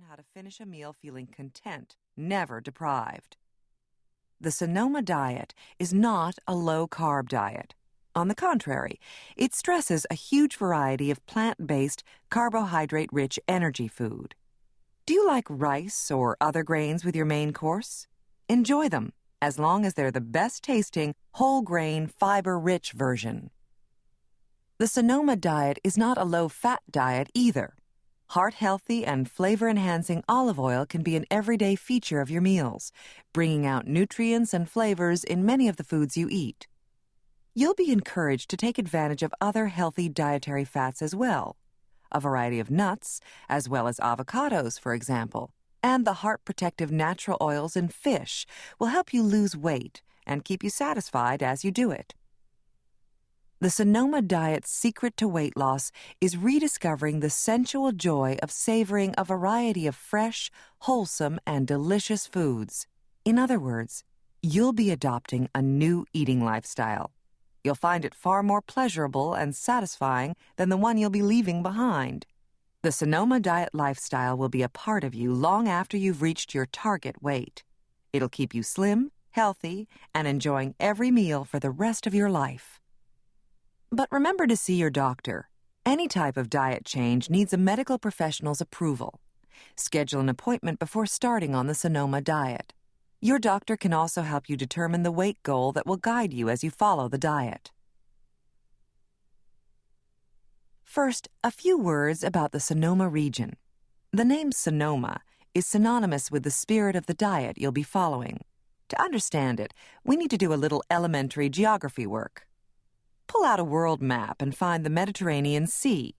learn how to finish a meal feeling content, never deprived. The Sonoma Diet is not a low-carb diet. On the contrary, it stresses a huge variety of plant-based, carbohydrate-rich energy food. Do you like rice or other grains with your main course? Enjoy them, as long as they're the best-tasting, whole-grain, fiber-rich version. The Sonoma Diet is not a low-fat diet either. Heart-healthy and flavor-enhancing olive oil can be an everyday feature of your meals, bringing out nutrients and flavors in many of the foods you eat. You'll be encouraged to take advantage of other healthy dietary fats as well. A variety of nuts, as well as avocados, for example, and the heart-protective natural oils in fish will help you lose weight and keep you satisfied as you do it. The Sonoma Diet's secret to weight loss is rediscovering the sensual joy of savoring a variety of fresh, wholesome, and delicious foods. In other words, you'll be adopting a new eating lifestyle. You'll find it far more pleasurable and satisfying than the one you'll be leaving behind. The Sonoma Diet lifestyle will be a part of you long after you've reached your target weight. It'll keep you slim, healthy, and enjoying every meal for the rest of your life. But remember to see your doctor. Any type of diet change needs a medical professional's approval. Schedule an appointment before starting on the Sonoma Diet. Your doctor can also help you determine the weight goal that will guide you as you follow the diet. First, a few words about the Sonoma region. The name Sonoma is synonymous with the spirit of the diet you'll be following. To understand it, we need to do a little elementary geography work. Pull out a world map and find the Mediterranean Sea.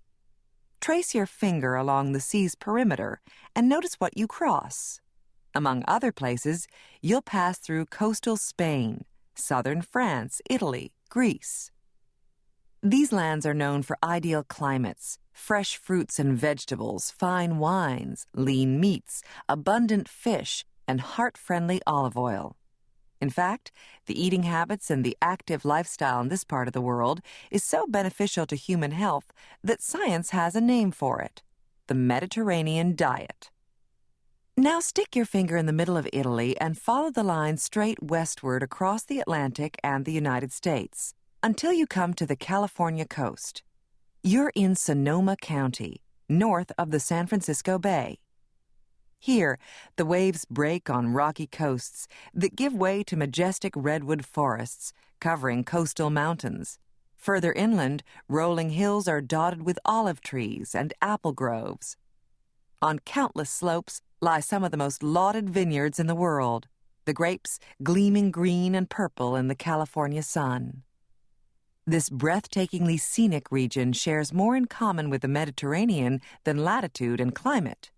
Trace your finger along the sea's perimeter and notice what you cross. Among other places, you'll pass through coastal Spain, southern France, Italy, Greece. These lands are known for ideal climates, fresh fruits and vegetables, fine wines, lean meats, abundant fish, and heart-friendly olive oil. In fact, the eating habits and the active lifestyle in this part of the world is so beneficial to human health that science has a name for it: the Mediterranean diet. Now stick your finger in the middle of Italy and follow the line straight westward across the Atlantic and the United States until you come to the California coast. You're in Sonoma County, north of the San Francisco Bay. Here, the waves break on rocky coasts that give way to majestic redwood forests covering coastal mountains. Further inland, rolling hills are dotted with olive trees and apple groves. On countless slopes lie some of the most lauded vineyards in the world, the grapes gleaming green and purple in the California sun. This breathtakingly scenic region shares more in common with the Mediterranean than latitude and climate.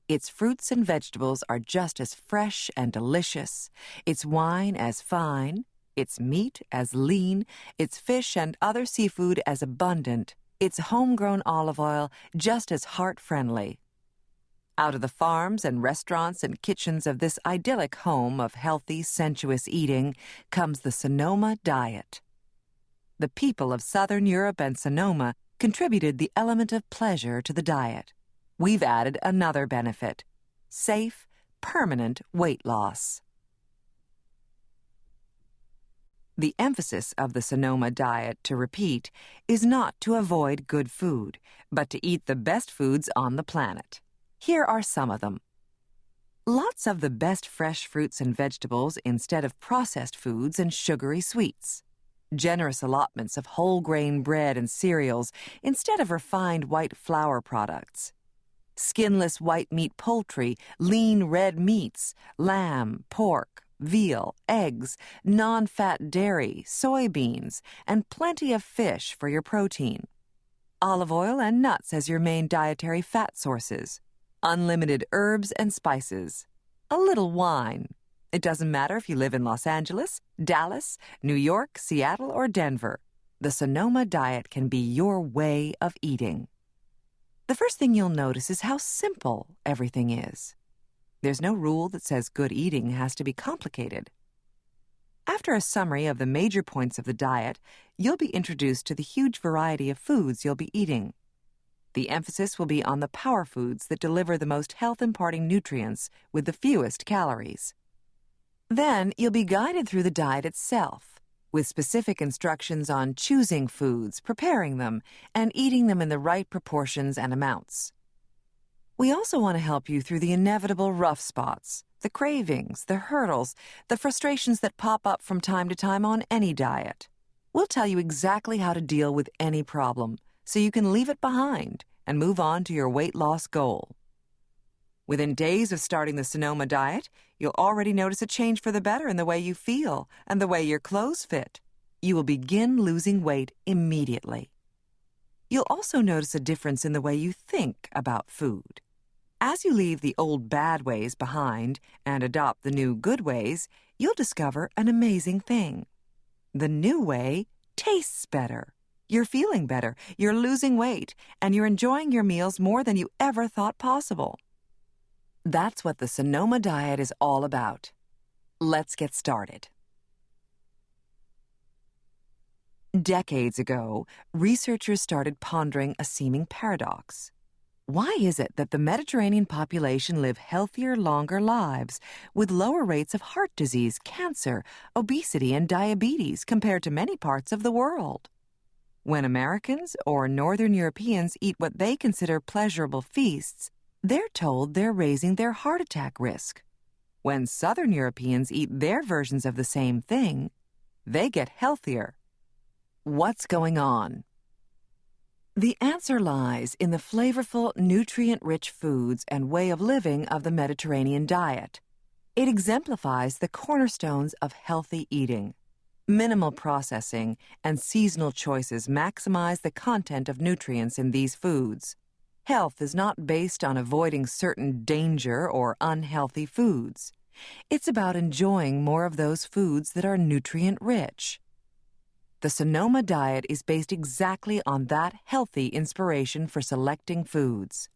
Its fruits and vegetables are just as fresh and delicious, its wine as fine, its meat as lean, its fish and other seafood as abundant, its homegrown olive oil just as heart-friendly. Out of the farms and restaurants and kitchens of this idyllic home of healthy, sensuous eating comes the Sonoma Diet. The people of Southern Europe and Sonoma contributed the element of pleasure to the diet. We've added another benefit: safe, permanent weight loss. The emphasis of the Sonoma Diet, to repeat, is not to avoid good food, but to eat the best foods on the planet. Here are some of them. Lots of the best fresh fruits and vegetables instead of processed foods and sugary sweets. Generous allotments of whole-grain bread and cereals instead of refined white flour products. Skinless white meat poultry, lean red meats, lamb, pork, veal, eggs, non-fat dairy, soybeans, and plenty of fish for your protein. Olive oil and nuts as your main dietary fat sources. Unlimited herbs and spices. A little wine. It doesn't matter if you live in Los Angeles, Dallas, New York, Seattle, or Denver. The Sonoma Diet can be your way of eating. The first thing you'll notice is how simple everything is. There's no rule that says good eating has to be complicated. After a summary of the major points of the diet, you'll be introduced to the huge variety of foods you'll be eating. The emphasis will be on the power foods that deliver the most health-imparting nutrients with the fewest calories. Then you'll be guided through the diet itself, with specific instructions on choosing foods, preparing them, and eating them in the right proportions and amounts. We also want to help you through the inevitable rough spots, the cravings, the hurdles, the frustrations that pop up from time to time on any diet. We'll tell you exactly how to deal with any problem, so you can leave it behind and move on to your weight loss goal. Within days of starting the Sonoma Diet, you'll already notice a change for the better in the way you feel and the way your clothes fit. You will begin losing weight immediately. You'll also notice a difference in the way you think about food. As you leave the old bad ways behind and adopt the new good ways, you'll discover an amazing thing. The new way tastes better. You're feeling better, you're losing weight, and you're enjoying your meals more than you ever thought possible. That's what the Sonoma Diet is all about. Let's get started. Decades ago, researchers started pondering a seeming paradox. Why is it that the Mediterranean population live healthier, longer lives with lower rates of heart disease, cancer, obesity, and diabetes compared to many parts of the world? When Americans or Northern Europeans eat what they consider pleasurable feasts, they're told they're raising their heart attack risk. When Southern Europeans eat their versions of the same thing, they get healthier. What's going on? The answer lies in the flavorful, nutrient-rich foods and way of living of the Mediterranean diet. It exemplifies the cornerstones of healthy eating. Minimal processing and seasonal choices maximize the content of nutrients in these foods. Health is not based on avoiding certain danger or unhealthy foods. It's about enjoying more of those foods that are nutrient-rich. The Sonoma Diet is based exactly on that healthy inspiration for selecting foods.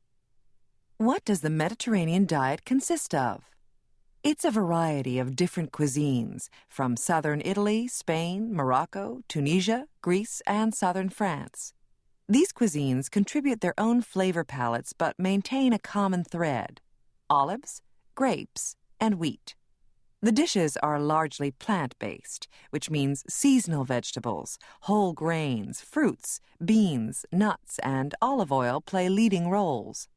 What does the Mediterranean diet consist of? It's a variety of different cuisines, from southern Italy, Spain, Morocco, Tunisia, Greece, and southern France. These cuisines contribute their own flavor palettes but maintain a common thread: olives, grapes, and wheat. The dishes are largely plant-based, which means seasonal vegetables, whole grains, fruits, beans, nuts, and olive oil play leading roles.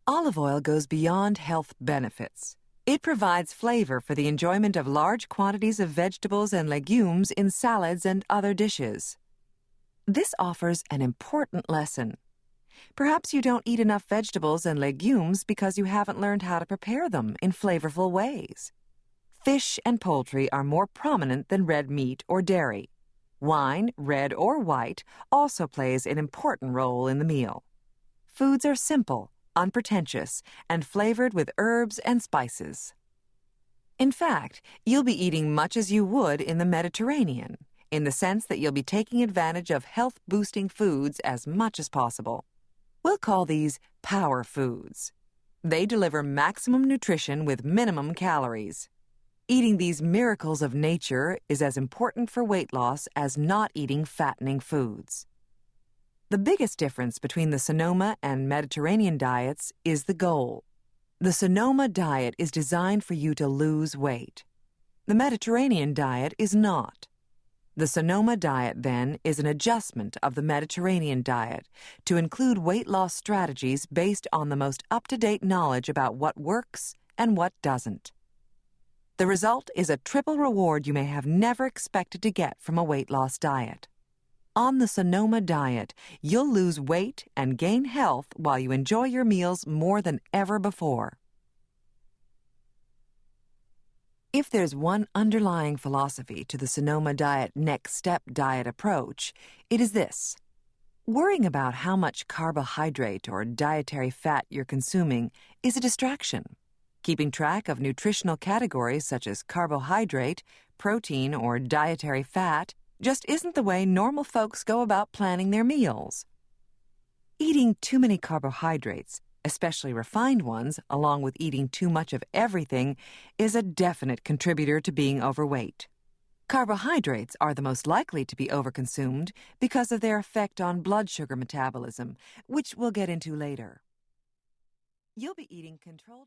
Olive oil goes beyond health benefits. It provides flavor for the enjoyment of large quantities of vegetables and legumes in salads and other dishes. This offers an important lesson. Perhaps you don't eat enough vegetables and legumes because you haven't learned how to prepare them in flavorful ways. Fish and poultry are more prominent than red meat or dairy. Wine, red or white, also plays an important role in the meal. Foods are simple, unpretentious, and flavored with herbs and spices. In fact, you'll be eating much as you would in the Mediterranean, in the sense that you'll be taking advantage of health-boosting foods as much as possible. We'll call these power foods. They deliver maximum nutrition with minimum calories. Eating these miracles of nature is as important for weight loss as not eating fattening foods. The biggest difference between the Sonoma and Mediterranean diets is the goal. The Sonoma diet is designed for you to lose weight. The Mediterranean diet is not. The Sonoma diet, then, is an adjustment of the Mediterranean diet to include weight loss strategies based on the most up-to-date knowledge about what works and what doesn't. The result is a triple reward you may have never expected to get from a weight loss diet. On the Sonoma diet, you'll lose weight and gain health while you enjoy your meals more than ever before. If there's one underlying philosophy to the Sonoma Diet Next Step diet approach, it is this: worrying about how much carbohydrate or dietary fat you're consuming is a distraction. Keeping track of nutritional categories such as carbohydrate, protein, or dietary fat just isn't the way normal folks go about planning their meals. Eating too many carbohydrates, especially refined ones, along with eating too much of everything, is a definite contributor to being overweight. Carbohydrates are the most likely to be overconsumed because of their effect on blood sugar metabolism, which we'll get into later. You'll be eating controlled